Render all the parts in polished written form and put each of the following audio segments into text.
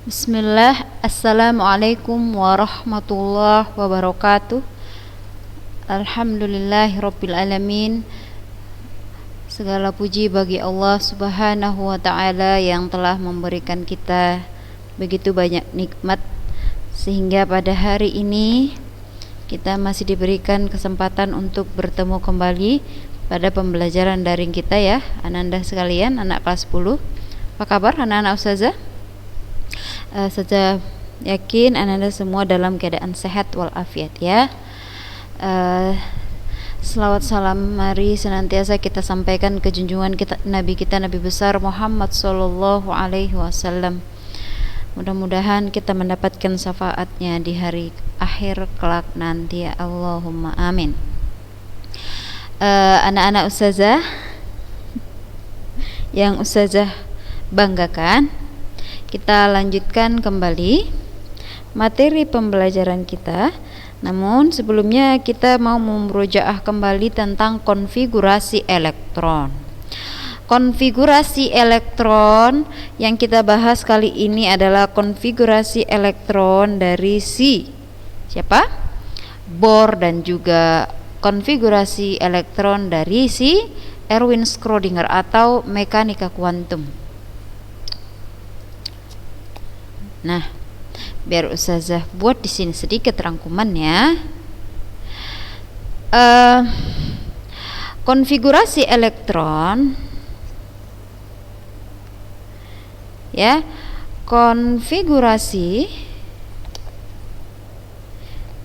Bismillah, Assalamualaikum warahmatullahi wabarakatuh. Alhamdulillahirabbil alamin. Segala puji bagi Allah Subhanahu wa taala yang telah memberikan kita begitu banyak nikmat sehingga pada hari ini kita masih diberikan kesempatan untuk bertemu kembali pada pembelajaran daring kita ya, Ananda sekalian, anak kelas 10. Apa kabar anak-anak ustazah? Saya yakin Anda semua dalam keadaan sehat walafiat ya. Selawat salam mari senantiasa kita sampaikan ke junjungan kita Nabi besar Muhammad sallallahu alaihi wasallam. Mudah-mudahan kita mendapatkan syafaatnya di hari akhir kelak nanti ya, Allahumma amin. Anak-anak ustazah yang ustazah banggakan, kita lanjutkan kembali materi pembelajaran kita. Namun sebelumnya kita mau memurojaah kembali tentang konfigurasi elektron. Konfigurasi elektron yang kita bahas kali ini adalah konfigurasi elektron dari siapa? Bohr, dan juga konfigurasi elektron dari Erwin Schrödinger atau mekanika kuantum. Nah, biar ustazah buat di sini sedikit rangkumannya. Konfigurasi elektron, ya, konfigurasi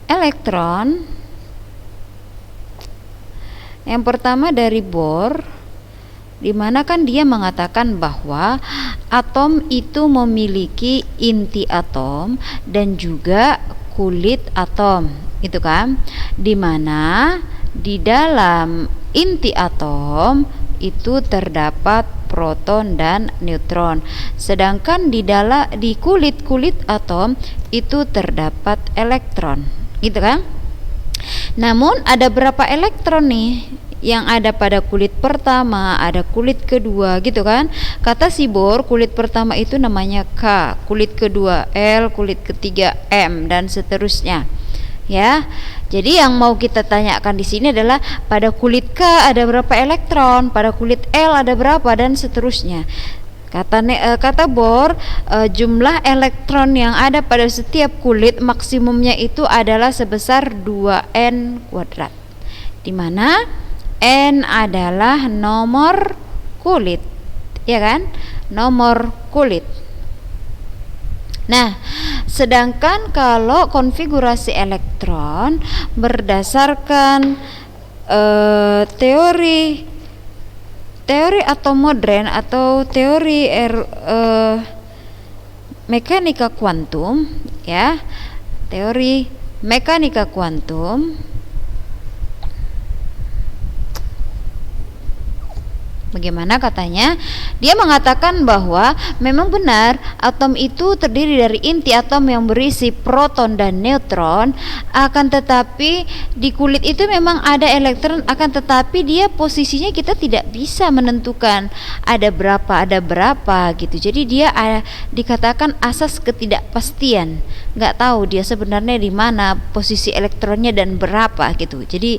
elektron yang pertama dari Bohr, di mana kan dia mengatakan bahwa atom itu memiliki inti atom dan juga kulit atom, itu kan, di mana di dalam inti atom itu terdapat proton dan neutron, sedangkan di kulit atom itu terdapat elektron, gitu kan. Namun ada berapa elektron nih yang ada pada kulit pertama, ada kulit kedua, gitu kan. Kata si Bohr, kulit pertama itu namanya K, kulit kedua L, kulit ketiga M, dan seterusnya. Ya. Jadi yang mau kita tanyakan di sini adalah pada kulit K ada berapa elektron, pada kulit L ada berapa, dan seterusnya. Kata Bohr, jumlah elektron yang ada pada setiap kulit maksimumnya itu adalah sebesar 2n kuadrat, di mana N adalah nomor kulit, ya kan? Nomor kulit. Nah, sedangkan kalau konfigurasi elektron berdasarkan teori atom modern atau teori mekanika kuantum, ya, teori mekanika kuantum. Bagaimana katanya? Dia mengatakan bahwa memang benar atom itu terdiri dari inti atom yang berisi proton dan neutron, akan tetapi di kulit itu memang ada elektron, akan tetapi dia posisinya kita tidak bisa menentukan ada berapa gitu. Jadi dia dikatakan asas ketidakpastian, nggak tahu dia sebenarnya di mana posisi elektronnya dan berapa gitu. Jadi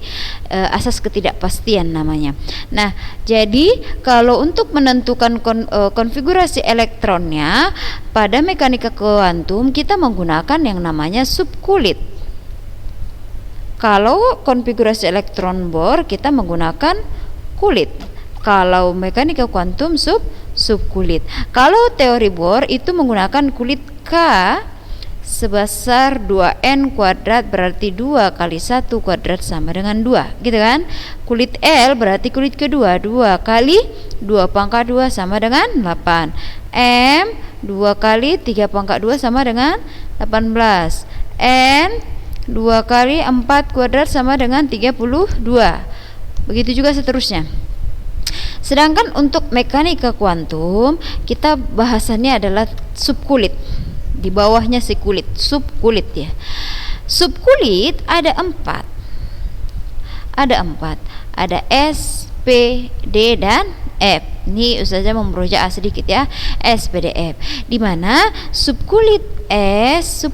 asas ketidakpastian namanya. Nah, jadi kalau untuk menentukan konfigurasi elektronnya pada mekanika kuantum, kita menggunakan yang namanya subkulit. Kalau konfigurasi elektron Bohr kita menggunakan kulit. Kalau mekanika kuantum subkulit. Kalau teori Bohr itu menggunakan kulit K sebesar 2n kuadrat, berarti 2 kali 1 kuadrat sama dengan 2, gitu kan. Kulit L berarti kulit kedua, 2 kali 2 pangkat 2 sama dengan 8. M 2 kali 3 pangkat 2 sama dengan 18. N 2 kali 4 kuadrat sama dengan 32. Begitu juga seterusnya. Sedangkan untuk mekanika kuantum, kita bahasannya adalah subkulit. Di bawahnya si kulit, subkulit ya. Subkulit ada 4. Ada S, P, D, dan F. Ini Ustazah memurojaah sedikit ya. SPDF. Di mana subkulit S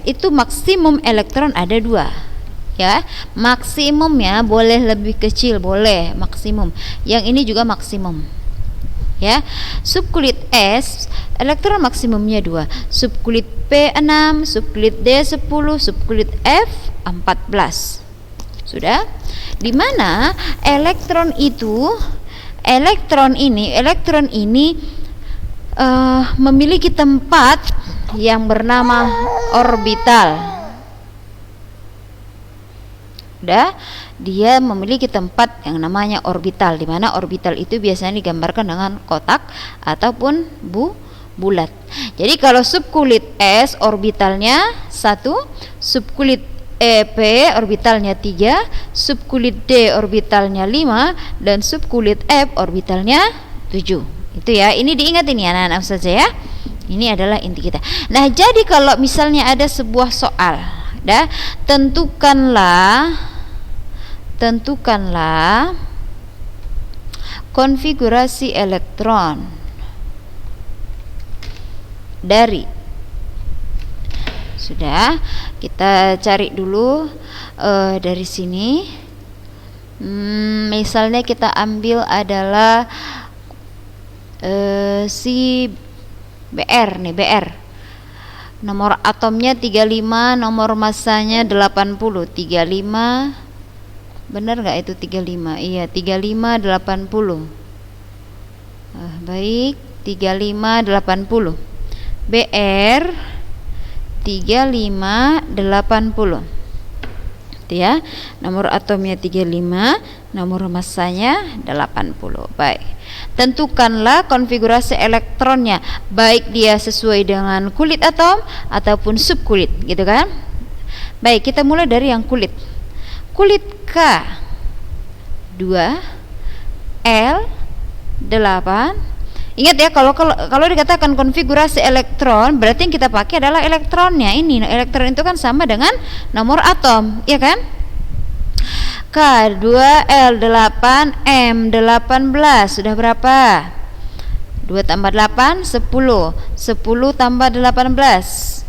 itu maksimum elektron ada 2. Ya, maksimum ya, boleh lebih kecil, boleh maksimum. Yang ini juga maksimum. Ya, subkulit S elektron maksimumnya 2, subkulit P 6, subkulit D 10, subkulit F 14. Sudah? Di mana elektron ini memiliki tempat yang bernama orbital. Udah, dia memiliki tempat yang namanya orbital, di mana orbital itu biasanya digambarkan dengan kotak ataupun bulat. Jadi kalau subkulit S orbitalnya 1, subkulit EP orbitalnya 3, subkulit D orbitalnya 5, dan subkulit F orbitalnya 7. Itu ya, ini diingat ini anak-anak saja ya. Ini adalah inti kita. Nah, jadi kalau misalnya ada sebuah soal, tentukanlah konfigurasi elektron dari, sudah, kita cari dulu dari sini. Misalnya kita ambil adalah si BR nih, BR. Nomor atomnya 35, nomor massanya 80. 35, benar nggak itu 35? Iya, 35 80. Baik, 35 80. BR 35 80. Itu ya. Nomor atomnya 35, nomor massanya 80. Baik. Tentukanlah konfigurasi elektronnya, baik dia sesuai dengan kulit atom ataupun subkulit, gitu kan? Baik, kita mulai dari yang kulit. Kulit K 2 L 8. Ingat ya, kalau dikatakan konfigurasi elektron, berarti yang kita pakai adalah elektronnya. Ini elektron itu kan sama dengan nomor atom, ya kan? K2L8 M18 sudah berapa? 2 tambah 8 10. 10 tambah 18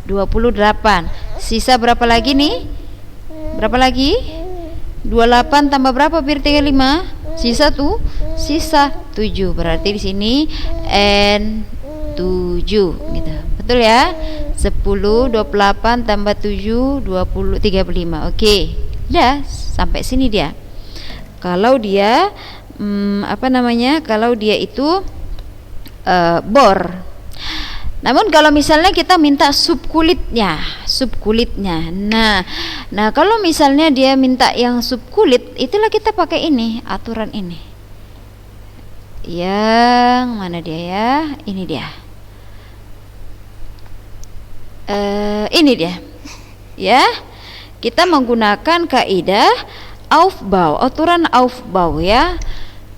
28. Sisa berapa lagi nih? Berapa lagi? 28 tambah berapa bir 35? Sisa 7. Berarti di sini N7 gitu. Betul ya? 10 28 tambah 7 20 35. Oke. Udah, sampai sini dia. Kalau dia kalau dia itu bor. Namun kalau misalnya kita minta subkulitnya. Nah, kalau misalnya dia minta yang subkulit, itulah kita pakai ini, aturan ini. Yang mana dia ya? Ini dia. Ini dia. Ya. Kita menggunakan kaidah Aufbau, aturan Aufbau ya.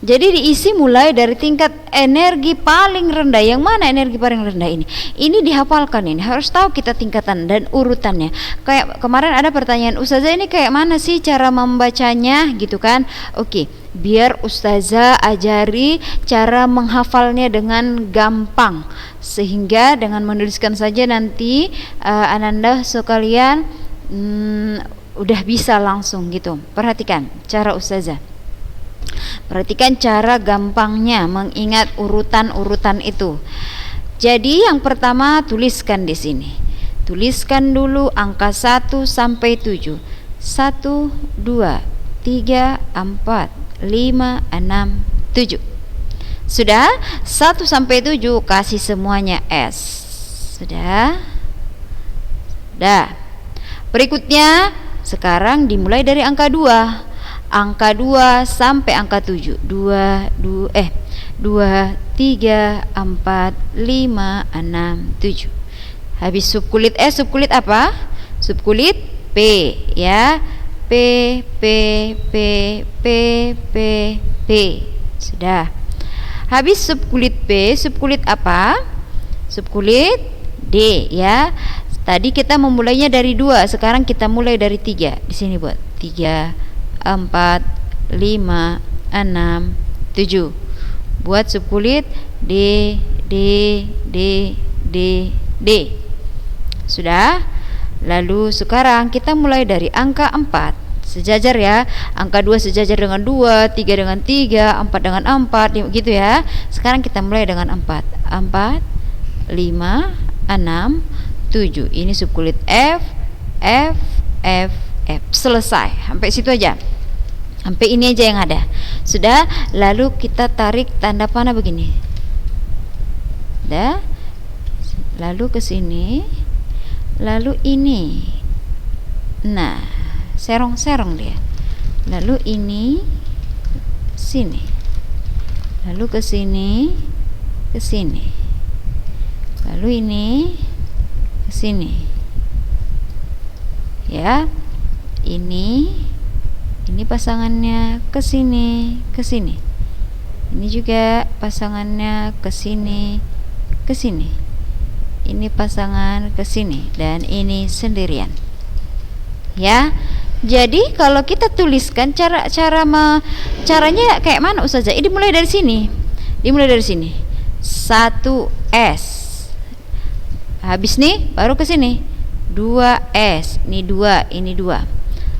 Jadi diisi mulai dari tingkat energi paling rendah. Yang mana energi paling rendah ini? Ini dihafalkan, ini harus tahu kita tingkatan dan urutannya. Kayak kemarin ada pertanyaan, Ustazah ini kayak mana sih cara membacanya gitu kan? Oke, biar Ustazah ajari cara menghafalnya dengan gampang, sehingga dengan menuliskan saja nanti Ananda sekalian udah bisa langsung gitu. Perhatikan cara Ustazah. Perhatikan cara gampangnya mengingat urutan-urutan itu. Jadi yang pertama tuliskan di sini. Tuliskan dulu angka 1 sampai 7. 1 2 3 4 5 6 7. Sudah? 1 sampai 7 kasih semuanya S. Sudah? Sudah. Berikutnya sekarang dimulai dari angka 2. Angka 2 sampai angka 7. 2 3 4 5 6 7. Habis subkulit S, subkulit apa? Subkulit P ya. P P P P P P. Sudah. Habis subkulit P, subkulit apa? Subkulit D ya. Tadi kita memulainya dari 2, sekarang kita mulai dari 3. Di sini buat 3 4 5 6 7. buat subkulit D, D, D, D, D. Sudah? Lalu sekarang kita mulai dari angka 4 sejajar ya. Angka 2 sejajar dengan 2, 3 dengan 3, 4 dengan 4, gitu ya. Sekarang kita mulai dengan 4. 4, 5, 6, 7. Ini subkulit F, F, F, F. Selesai. Sampai situ aja. Sampai ini aja yang ada. Sudah, lalu kita tarik tanda panah begini. Dah. Lalu ke sini. Lalu ini. Nah, serong-serong dia. Lalu ini sini. Lalu ke sini, ke sini. Lalu ini ke sini. Ya. Ini pasangannya ke sini, ke sini. Ini juga pasangannya ke sini, ke sini. Ini pasangan ke sini dan ini sendirian. Ya. Jadi kalau kita tuliskan caranya kayak mana Ustazah? Ini mulai dari sini. Dimulai dari sini. 1S. Habis nih baru ke sini. 2S. Ini 2, ini 2.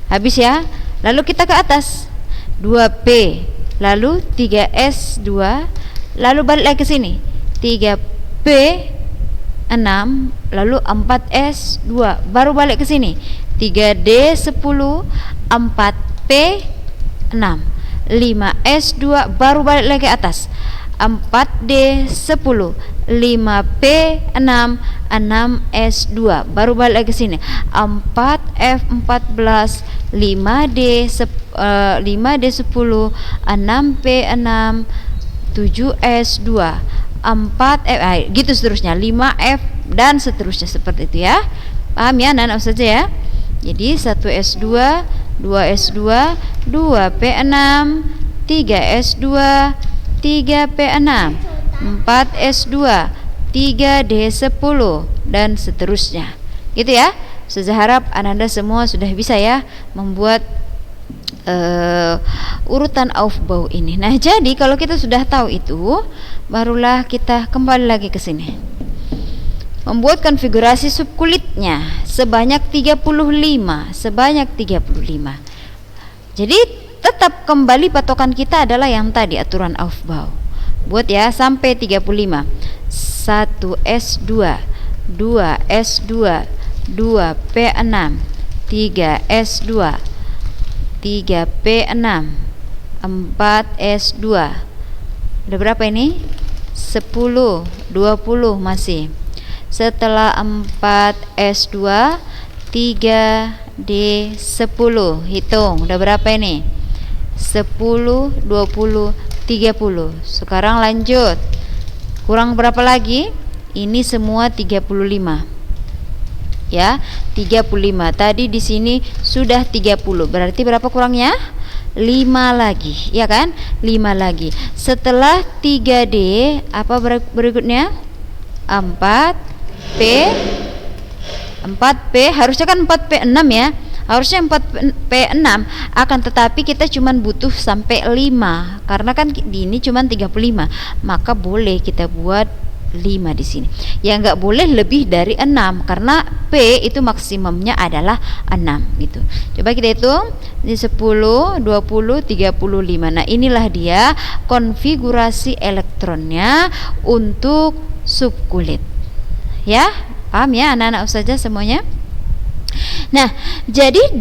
Habis ya. Lalu kita ke atas 2P, lalu 3S2, lalu balik lagi ke sini 3P 6, lalu 4S2, baru balik ke sini 3D10, 4P 6, 5S2, baru balik lagi ke atas 4D10, 5P6, 6S2, baru balik lagi ke sini 4F14, 5D10, 6P6, 7S2, 4F, gitu seterusnya, 5F dan seterusnya seperti itu ya. Paham ya anak-anak saja ya. Jadi 1S2, 2S2, 2P6, 3S2, 3P6, 4S2, 3D10 dan seterusnya. Gitu ya. Saya harap Anda semua sudah bisa ya membuat urutan Aufbau ini. Nah, jadi kalau kita sudah tahu itu, barulah kita kembali lagi ke sini. Membuat konfigurasi subkulitnya sebanyak 35, Jadi tetap kembali patokan kita adalah yang tadi aturan Aufbau. Buat ya sampai 35. 1S2, 2S2, 2P6, 3S2, 3P6, 4S2. Udah berapa ini? 10, 20 masih. Setelah 4S2, 3D10. Hitung, udah berapa ini? 10, 20, 30. Sekarang lanjut. Kurang berapa lagi? Ini semua 35. Ya, 35. Tadi di sini sudah 30. Berarti berapa kurangnya? 5 lagi, ya kan? 5 lagi. Setelah 3D, apa berikutnya? 4P. 4P harusnya kan 4P6 ya. Harusnya 4P6, akan tetapi kita cuma butuh sampai 5 karena kan ini cuma 35. Maka boleh kita buat 5 di sini. Ya nggak boleh lebih dari 6 karena P itu maksimumnya adalah 6 gitu. Coba kita hitung. Ini 10, 20, 35. Nah, inilah dia konfigurasi elektronnya untuk subkulit. Ya, paham ya anak-anak ustazah semuanya? Nah, jadi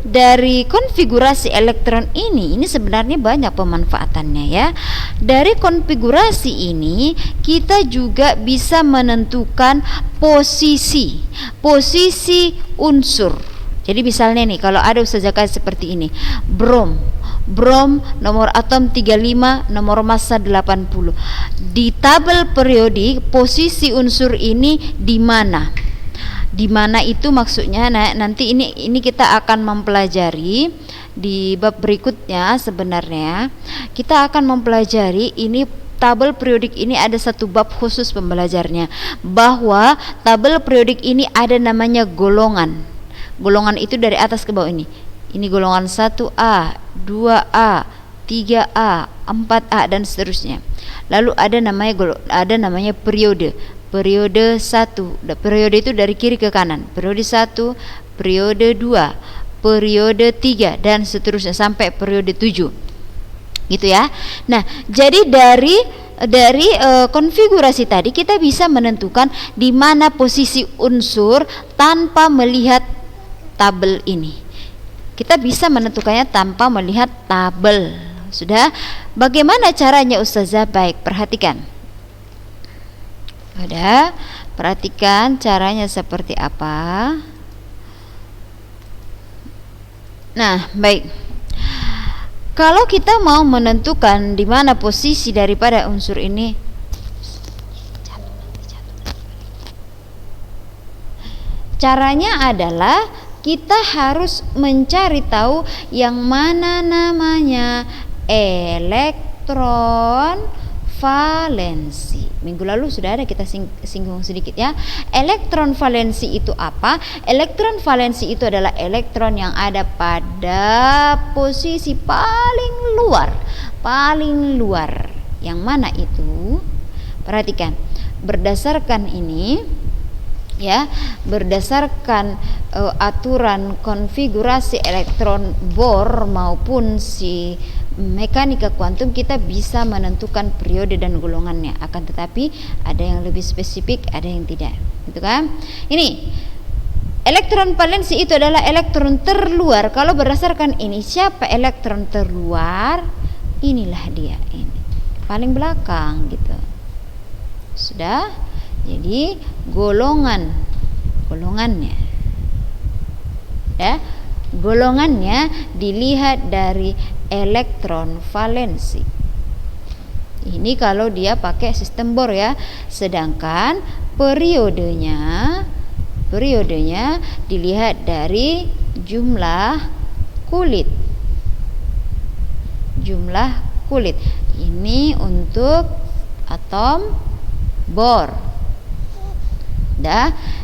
dari konfigurasi elektron ini sebenarnya banyak pemanfaatannya ya. Dari konfigurasi ini kita juga bisa menentukan posisi unsur. Jadi misalnya nih kalau ada ustazah kayak seperti ini, brom nomor atom 35, nomor massa 80. Di tabel periodik posisi unsur ini di mana? Di mana itu maksudnya nanti ini kita akan mempelajari di bab berikutnya. Sebenarnya kita akan mempelajari ini tabel periodik ini, ada satu bab khusus pembelajarnya, bahwa tabel periodik ini ada namanya golongan. Golongan itu dari atas ke bawah ini golongan 1A, 2A, 3A, 4A dan seterusnya. Lalu ada namanya periode. Periode 1. Periode itu dari kiri ke kanan. Periode 1, periode 2, periode 3 dan seterusnya sampai periode 7. Gitu ya. Nah, jadi dari konfigurasi tadi kita bisa menentukan di mana posisi unsur tanpa melihat tabel ini. Kita bisa menentukannya tanpa melihat tabel. Sudah? Bagaimana caranya Ustazah? Baik, perhatikan. Sudah? Perhatikan caranya seperti apa. Nah, baik. Kalau kita mau menentukan di mana posisi daripada unsur ini, caranya adalah kita harus mencari tahu yang mana namanya elektron valensi. Minggu lalu sudah ada kita singgung sedikit ya. Elektron valensi itu apa? Elektron valensi itu adalah elektron yang ada pada posisi paling luar. Yang mana itu? Perhatikan. Berdasarkan ini ya, berdasarkan aturan konfigurasi elektron Bohr maupun si mekanika kuantum, kita bisa menentukan periode dan golongannya. Akan tetapi ada yang lebih spesifik, ada yang tidak, gitu kan? Ini elektron valensi itu adalah elektron terluar. Kalau berdasarkan ini, siapa elektron terluar? Inilah dia, ini paling belakang, gitu. Sudah. Jadi golongannya ya, golongannya dilihat dari elektron valensi. Ini kalau dia pakai sistem Bohr ya. Sedangkan periodenya dilihat dari jumlah kulit. Ini untuk atom Bohr.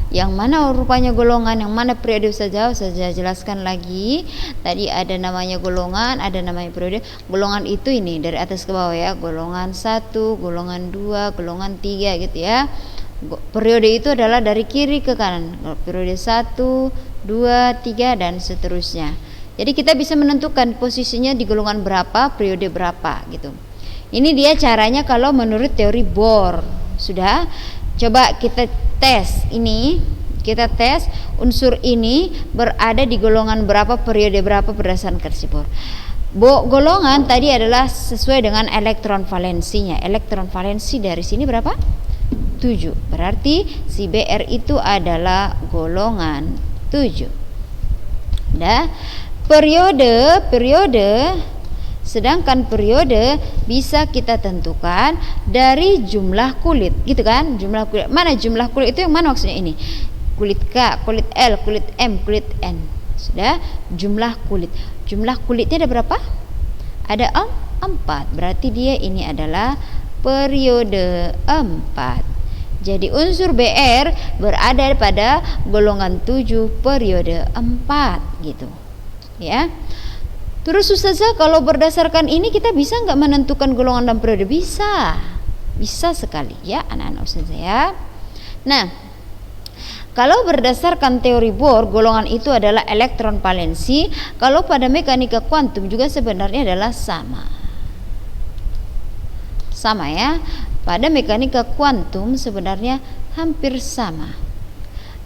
Yang mana rupanya golongan, yang mana periode saja saya jelaskan lagi. Tadi ada namanya golongan, ada namanya periode. Golongan itu ini dari atas ke bawah ya, golongan 1, golongan 2, golongan 3 gitu ya. Periode itu adalah dari kiri ke kanan. Periode 1, 2, 3 dan seterusnya. Jadi kita bisa menentukan posisinya di golongan berapa, periode berapa gitu. Ini dia caranya kalau menurut teori Bohr. Sudah? Coba kita tes ini, kita tes unsur ini berada di golongan berapa, periode berapa berdasarkan prinsip Bohr. Golongan tadi adalah sesuai dengan elektron valensinya. Elektron valensi dari sini berapa? 7. Berarti si Br itu adalah golongan 7. Periode, sedangkan periode bisa kita tentukan dari jumlah kulit, gitu kan? Jumlah kulit. Mana jumlah kulit itu, yang mana maksudnya ini? Kulit K, kulit L, kulit M, kulit N. Sudah, jumlah kulit. Jumlah kulitnya ada berapa? Ada 4. Berarti dia ini adalah periode 4. Jadi unsur Br berada pada golongan 7 periode 4 gitu. Ya. Terus Ustazah, kalau berdasarkan ini kita bisa nggak menentukan golongan dan periode? Bisa sekali ya anak-anak Ustazah ya. Nah, kalau berdasarkan teori Bohr, golongan itu adalah elektron valensi. Kalau pada mekanika kuantum juga sebenarnya adalah sama ya. Pada mekanika kuantum sebenarnya hampir sama.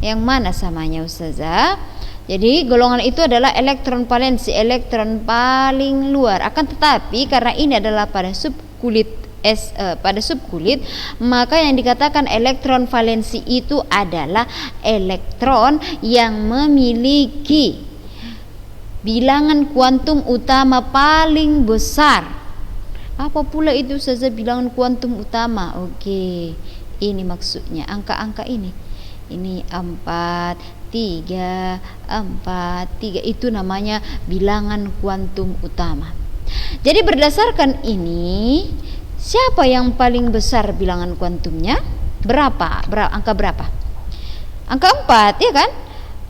Yang mana samanya Ustazah? Jadi golongan itu adalah elektron valensi, elektron paling luar. Akan tetapi karena ini adalah pada subkulit maka yang dikatakan elektron valensi itu adalah elektron yang memiliki bilangan kuantum utama paling besar. Apa pula itu saja bilangan kuantum utama? Oke, ini maksudnya angka-angka ini 4, 3, 4, 3 itu namanya bilangan kuantum utama. Jadi berdasarkan ini, siapa yang paling besar bilangan kuantumnya? Angka berapa? Angka 4 ya kan?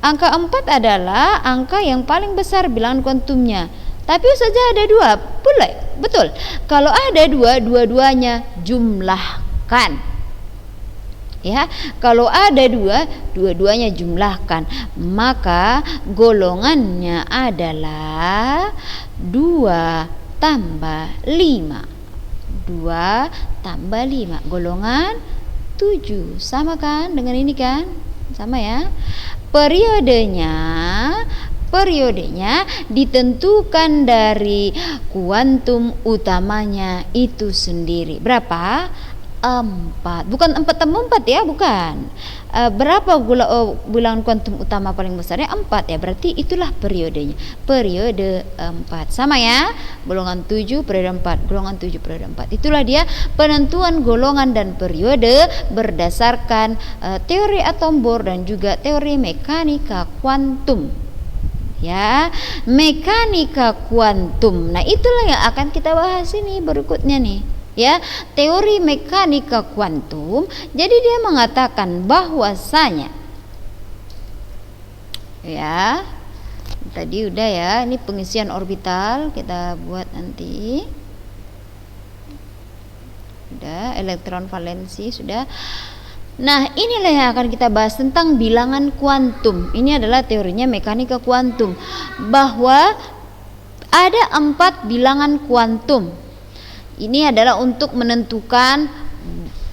Angka 4 adalah angka yang paling besar bilangan kuantumnya. Tapi saja ada 2 pula Betul. Kalau ada dua-duanya jumlahkan. Ya, kalau ada dua-duanya jumlahkan, maka golongannya adalah 2 tambah 5. 2 tambah 5 golongan 7. Sama kan dengan ini kan? Sama ya. Periodenya ditentukan dari kuantum utamanya itu sendiri. Berapa? 4. Bukan 4 tambah 4 ya, bukan. Berapa bilangan kuantum utama paling besarnya? 4 ya. Berarti itulah periodenya. Periode 4. Sama ya. Golongan 7 periode 4, golongan 7 periode 4. Itulah dia penentuan golongan dan periode berdasarkan teori atom Bohr dan juga teori mekanika kuantum. Ya, mekanika kuantum. Nah, itulah yang akan kita bahas ini berikutnya nih. Ya, teori mekanika kuantum. Jadi dia mengatakan bahwasanya, ya, tadi udah ya, ini pengisian orbital kita buat nanti. Udah, elektron valensi sudah. Nah, inilah yang akan kita bahas tentang bilangan kuantum. Ini adalah teorinya mekanika kuantum, bahwa ada 4 bilangan kuantum. Ini adalah untuk menentukan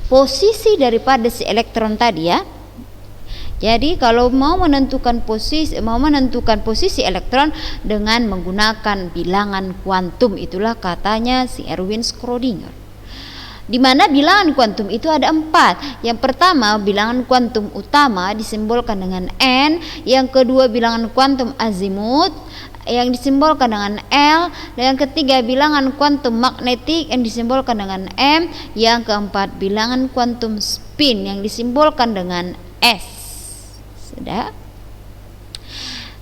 posisi daripada si elektron tadi ya. Jadi kalau mau menentukan posisi elektron dengan menggunakan bilangan kuantum, itulah katanya si Erwin Schrödinger. Di mana bilangan kuantum itu ada 4. Yang pertama, bilangan kuantum utama disimbolkan dengan N. Yang kedua, bilangan kuantum azimut yang disimbolkan dengan L. Dan yang ketiga, bilangan kuantum magnetik yang disimbolkan dengan M. Yang keempat, bilangan kuantum spin yang disimbolkan dengan S. Sudah?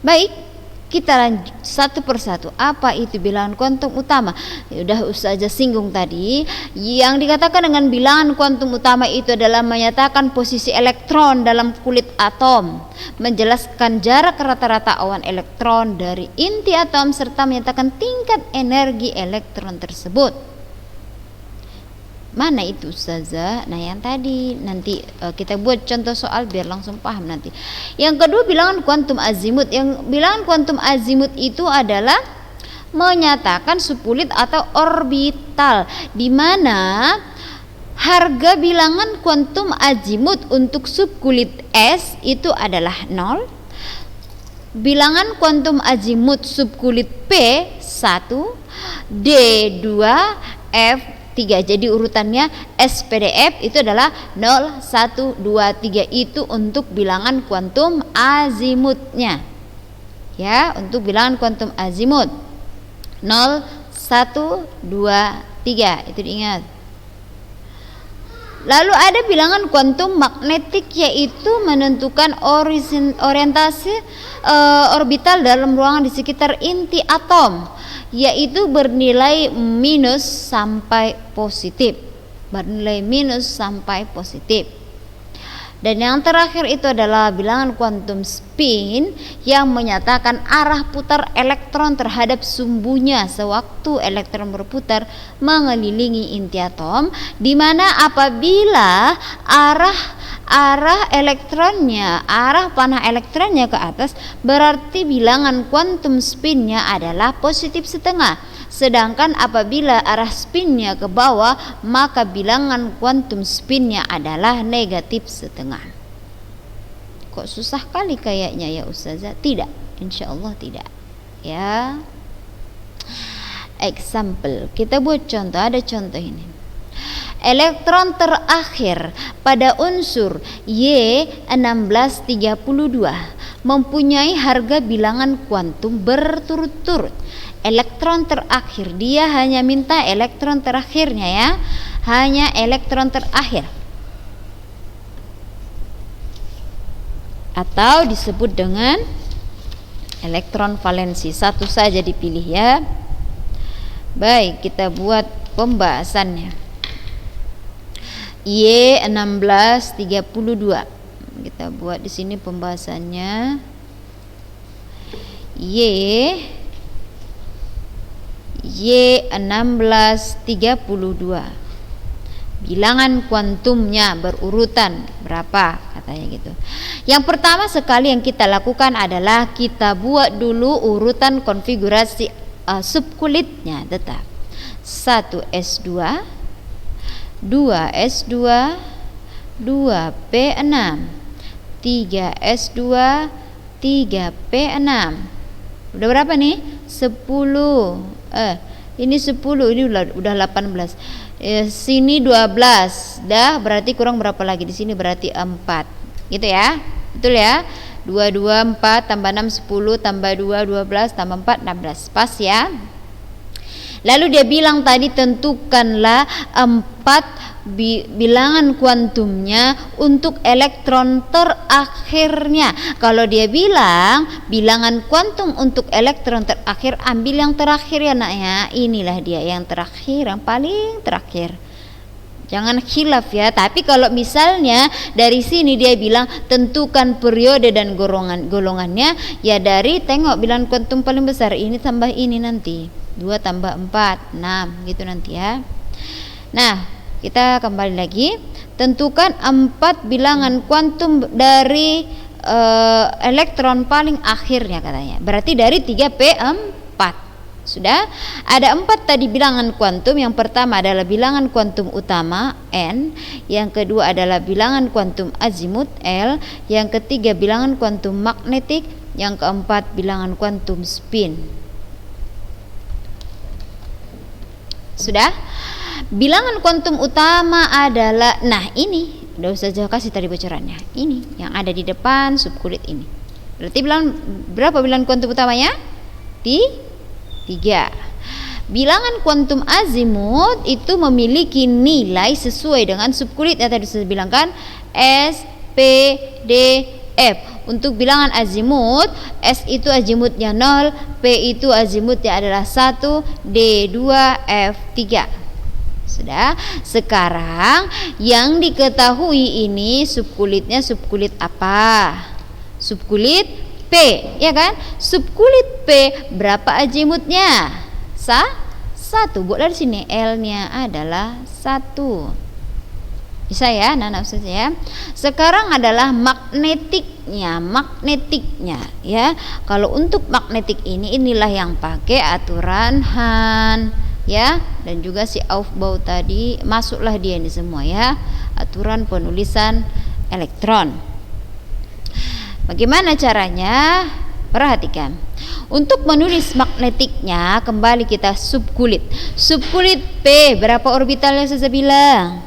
Baik, kita lanjut satu persatu. Apa itu bilangan kuantum utama? Sudah Ustazah singgung tadi. Yang dikatakan dengan bilangan kuantum utama itu adalah menyatakan posisi elektron dalam kulit atom, menjelaskan jarak rata-rata awan elektron dari inti atom, serta menyatakan tingkat energi elektron tersebut. Mana itu Ustazah? Nah, yang tadi nanti kita buat contoh soal biar langsung paham nanti. Yang kedua, bilangan kuantum azimut. Yang bilangan kuantum azimut itu adalah menyatakan subkulit atau orbital, di mana harga bilangan kuantum azimut untuk subkulit S itu adalah 0. Bilangan kuantum azimut subkulit P 1, D 2, F 3. Jadi urutannya SPDF itu adalah 0, 1, 2, 3. Itu untuk bilangan kuantum azimutnya. Ya, untuk bilangan kuantum azimut 0, 1, 2, 3. Itu diingat. Lalu ada bilangan kuantum magnetik, yaitu menentukan orientasi orbital dalam ruangan di sekitar inti atom, yaitu bernilai minus sampai positif. Dan yang terakhir itu adalah bilangan kuantum spin yang menyatakan arah putar elektron terhadap sumbunya sewaktu elektron berputar mengelilingi inti atom, di mana apabila arah panah elektronnya ke atas, berarti bilangan kuantum spinnya adalah positif setengah. Sedangkan apabila arah spinnya ke bawah, maka bilangan kuantum spinnya adalah negatif setengah. Kok susah kali kayaknya ya Ustazah? Tidak, insya Allah tidak. Ya. Example, kita buat contoh. Ada contoh ini. Elektron terakhir pada unsur Y1632 mempunyai harga bilangan kuantum berturut-turut. Elektron terakhir, dia hanya minta elektron terakhirnya ya, hanya elektron terakhir, atau disebut dengan elektron valensi. Satu saja dipilih ya. Baik, kita buat pembahasannya. Y1632. Kita buat di sini pembahasannya. Y1632. Bilangan kuantumnya berurutan berapa katanya gitu. Yang pertama sekali yang kita lakukan adalah kita buat dulu urutan konfigurasi subkulitnya tetap. 1s2, 2s2, 2p6, 3s2, 3p6. Udah berapa nih? 10. Ini 10, ini udah 18. Sini 12. Dah berarti kurang berapa lagi di sini? Berarti 4. Gitu ya. Betul ya? 2 2 4 tambah 6 10 tambah 2 12 tambah 4 16. Pas ya? Lalu dia bilang tadi tentukanlah 4 bilangan kuantumnya untuk elektron terakhirnya. Kalau dia bilang bilangan kuantum untuk elektron terakhir, ambil yang terakhir ya nak ya. Inilah dia yang terakhir, yang paling terakhir. Jangan khilaf ya. Tapi kalau misalnya dari sini dia bilang tentukan periode dan golongannya, ya dari tengok bilangan kuantum paling besar ini tambah ini nanti 2 tambah 4 6 gitu nanti ya. Nah, kita kembali lagi, tentukan 4 bilangan kuantum dari elektron paling akhirnya katanya. Berarti dari 3p4. Sudah? Ada 4 tadi bilangan kuantum. Yang pertama adalah bilangan kuantum utama N, yang kedua adalah bilangan kuantum azimut L, yang ketiga bilangan kuantum magnetik, yang keempat bilangan kuantum spin. Sudah? Bilangan kuantum utama adalah, nah ini udah usah jauh kasih tadi bocorannya. Ini yang ada di depan subkulit ini. Berarti berapa bilangan kuantum utamanya? 3. Bilangan kuantum azimut itu memiliki nilai sesuai dengan subkulit yang tadi saya bilangkan, S, P, D, F. Untuk bilangan azimut, S itu azimutnya 0, P itu azimutnya adalah 1, D 2, F 3. Sudah. Sekarang yang diketahui ini subkulitnya subkulit apa? Subkulit P, ya kan? Subkulit P berapa azimutnya? 1. Buatlah di sini L-nya adalah 1. Bisa ya, anak-anak Ustaz ya. Sekarang adalah magnetiknya ya. Kalau untuk magnetik ini, inilah yang pakai aturan Hahn ya, dan juga si Aufbau tadi, masuklah dia ini semua ya, aturan penulisan elektron. Bagaimana caranya? Perhatikan. Untuk menulis magnetiknya, kembali kita subkulit. Subkulit P, berapa orbitalnya saya bilang?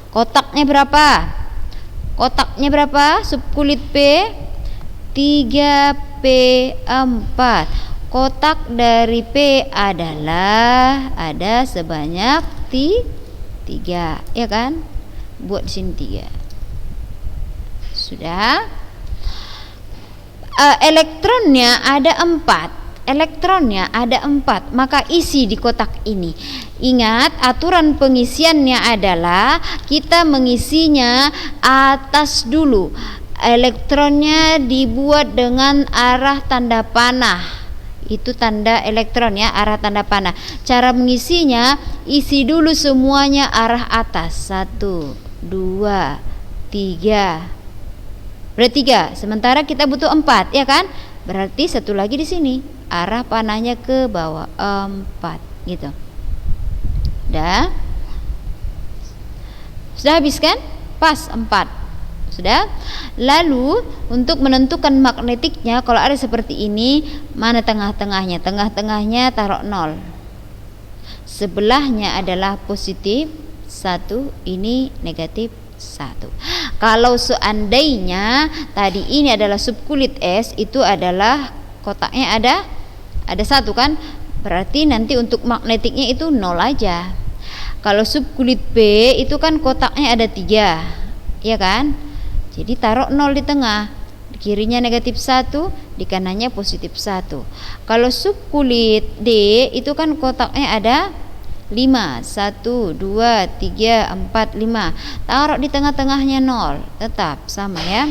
Kotaknya berapa? Kotaknya berapa? Subkulit P 3p4. Kotak dari P adalah ada sebanyak 3, ya kan? Buat di sini 3. Sudah? Elektronnya ada 4. Maka isi di kotak ini. Ingat, aturan pengisiannya adalah kita mengisinya atas dulu. Elektronnya dibuat dengan arah tanda panah. Itu tanda elektron ya, arah tanda panah. Cara mengisinya, isi dulu semuanya arah atas. 1, 2, 3. Berarti 3. Sementara kita butuh 4, ya kan? Berarti satu lagi di sini, arah panahnya ke bawah 4 gitu. Sudah habis kan? Pas 4. Sudah. Lalu untuk menentukan magnetiknya, kalau ada seperti ini, mana tengah-tengahnya? Tengah-tengahnya taruh 0. Sebelahnya adalah positif 1, ini negatif 1. Kalau seandainya tadi ini adalah subkulit S, itu adalah kotaknya ada 1 kan? Berarti nanti untuk magnetiknya itu 0 aja. Kalau subkulit P itu kan kotaknya ada 3, ya kan? Jadi taruh 0 di tengah. Di kirinya negatif 1, di kanannya positif 1. Kalau subkulit D itu kan kotaknya ada 5, 1, 2, 3, 4, 5. Taruh di tengah-tengahnya 0, tetap sama ya.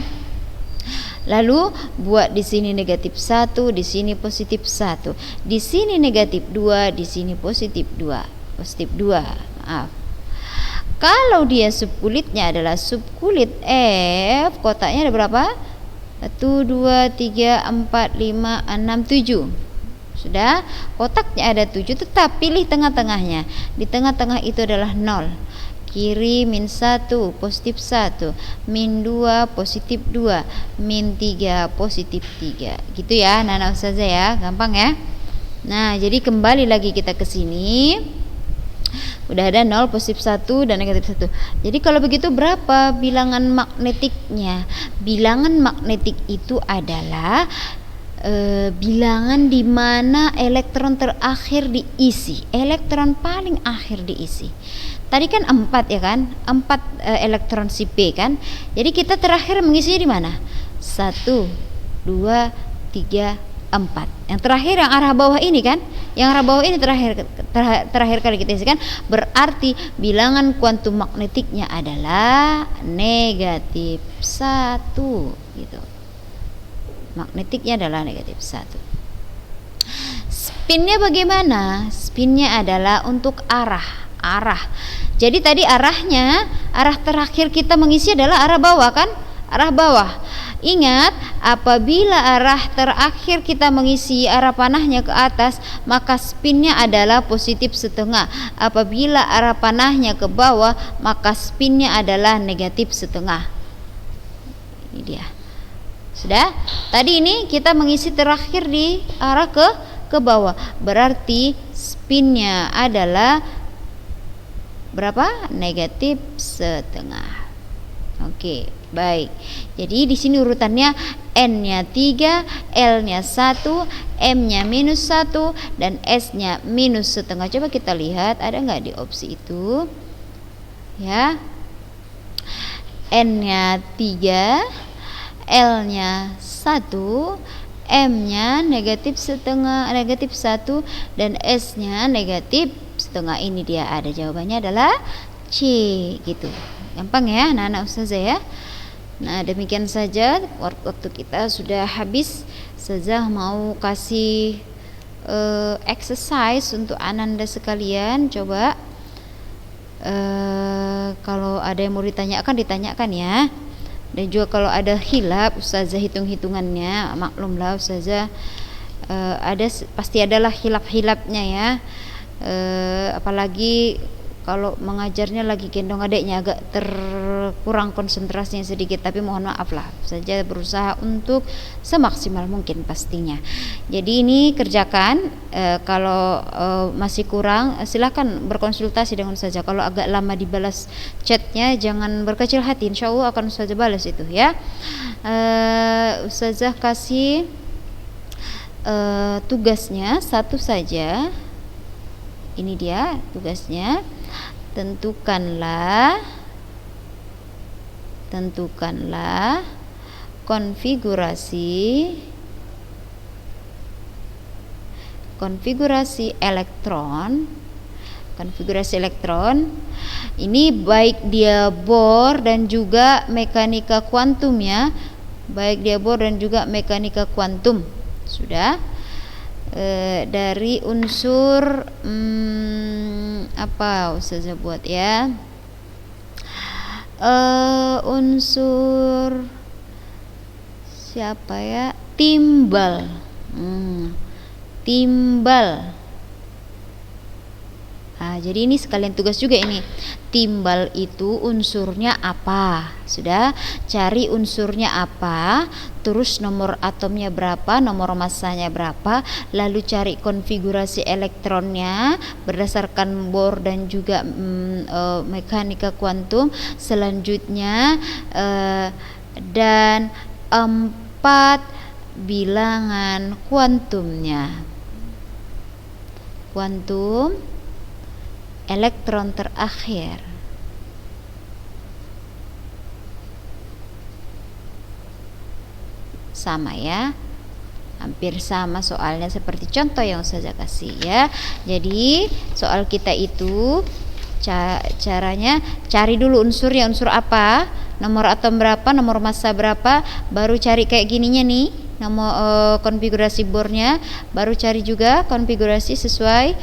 Lalu buat di sini negatif 1, di sini positif 1. Di sini negatif 2, di sini positif 2. Positif 2, maaf. Kalau dia subkulitnya adalah subkulit F, kotaknya ada berapa? 1, 2, 3, 4, 5, 6, 7. Sudah, kotaknya ada 7, tetap pilih tengah-tengahnya. Di tengah-tengah itu adalah 0. Kiri min 1 positif 1, min 2 positif 2, min 3 positif 3. Gitu ya anak-anak ustazah ya, gampang ya. Nah, jadi kembali lagi kita ke sini. Udah ada 0, positif 1 dan negatif 1. Jadi kalau begitu berapa bilangan magnetiknya? Bilangan magnetik itu adalah bilangan di mana elektron terakhir diisi, elektron paling akhir diisi. Tadi kan 4 ya kan, 4 elektron si P kan. Jadi kita terakhir mengisinya di mana? 1, 2, 3, 4. Yang terakhir yang arah bawah ini kan, yang arah bawah ini terakhir kali kita isi kan. Berarti bilangan kuantum magnetiknya adalah negatif 1 gitu. Magnetiknya adalah negatif 1. Spinnya bagaimana? Spinnya adalah untuk arah. Jadi tadi arah terakhir kita mengisi adalah arah bawah kan? Arah bawah. Ingat, apabila arah terakhir kita mengisi arah panahnya ke atas, maka spinnya adalah positif setengah. Apabila arah panahnya ke bawah, maka spinnya adalah negatif setengah. Ini dia. Sudah? Tadi ini kita mengisi terakhir di arah ke bawah. Berarti spinnya adalah berapa? Negatif setengah. Oke, baik. Jadi di sini urutannya N-nya 3, L-nya 1, M-nya minus 1, dan S-nya minus setengah. Coba kita lihat ada nggak di opsi itu? Ya. N-nya 3, L-nya 1, M-nya negatif setengah, negatif 1, dan S-nya negatif setengah. Ini dia, ada jawabannya adalah C gitu. Gampang ya anak-anak ustazah ya. Nah, demikian saja waktu kita sudah habis. Ustazah mau kasih exercise untuk ananda sekalian. Coba kalau ada yang mau ditanyakan ya. Dan juga kalau ada khilaf, ustazah hitung-hitungannya, maklumlah ustazah pasti adalah khilaf-khilafnya ya. Apalagi kalau mengajarnya lagi gendong adiknya, agak terkurang konsentrasinya sedikit, tapi mohon maaf lah, saja berusaha untuk semaksimal mungkin pastinya. Jadi ini kerjakan, kalau masih kurang silakan berkonsultasi dengan saja. Kalau agak lama dibalas chatnya, jangan berkecil hati, insya Allah akan saja balas itu ya. Ustazah kasih tugasnya satu saja. Ini dia tugasnya. Tentukanlah konfigurasi elektron. Ini baik dia Bohr dan juga mekanika kuantum ya. Sudah. Dari unsur apa ustazah buat ya, unsur siapa ya, timbal. Nah, jadi ini sekalian tugas juga ini. Timbal itu unsurnya apa? Sudah, cari unsurnya apa, terus nomor atomnya berapa, nomor massanya berapa, lalu cari konfigurasi elektronnya berdasarkan Bohr dan juga mekanika kuantum. Selanjutnya dan 4 bilangan kuantumnya. Kuantum elektron terakhir. Sama ya, hampir sama soalnya seperti contoh yang saya kasih ya. Jadi soal kita itu caranya cari dulu unsurnya, unsur apa, nomor atom berapa, nomor massa berapa, baru cari kayak gininya nih, nomor konfigurasi bornya, baru cari juga konfigurasi sesuai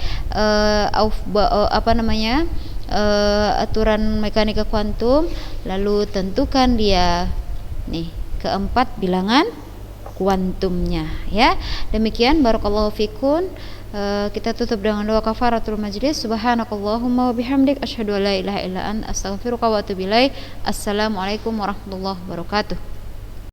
aturan mekanika kuantum, lalu tentukan dia nih keempat bilangan kuantumnya ya. Demikian, barakallahu fikun. Kita tutup dengan doa kafaratul majlis. Subhanakallahumma wa bihamdik asyhadu an la ilaha illa anta astaghfiruka wa atubu ilaik. Assalamualaikum warahmatullahi wabarakatuh.